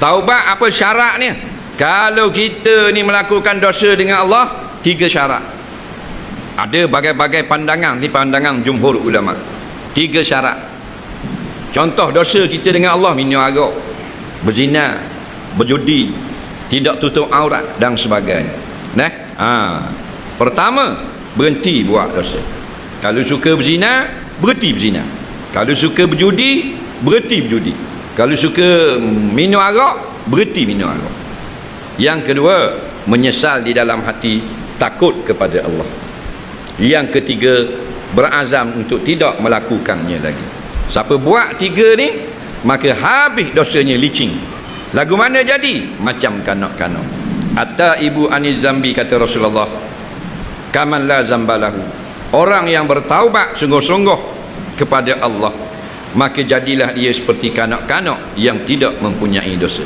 Taubat apa syaratnya? Kalau kita ni melakukan dosa dengan Allah, 3 syarat. Ada bagai-bagai pandangan, ni pandangan jumhur ulama. 3 syarat. Contoh dosa kita dengan Allah, minum arak, berzina, berjudi, tidak tutup aurat dan sebagainya. Pertama, berhenti buat dosa. Kalau suka berzina, berhenti berzina. Kalau suka berjudi, berhenti berjudi. Kalau suka minum arak, berhenti minum arak. Yang kedua, menyesal di dalam hati, takut kepada Allah. Yang ketiga, berazam untuk tidak melakukannya lagi. Siapa buat 3 ni, maka habis dosanya licin. Lagu mana jadi? Macam kanak-kanak. Atta ibu aniz zambi, kata Rasulullah, kaman la zambalahu. Orang yang bertaubat sungguh-sungguh kepada Allah, maka jadilah dia seperti kanak-kanak yang tidak mempunyai dosa.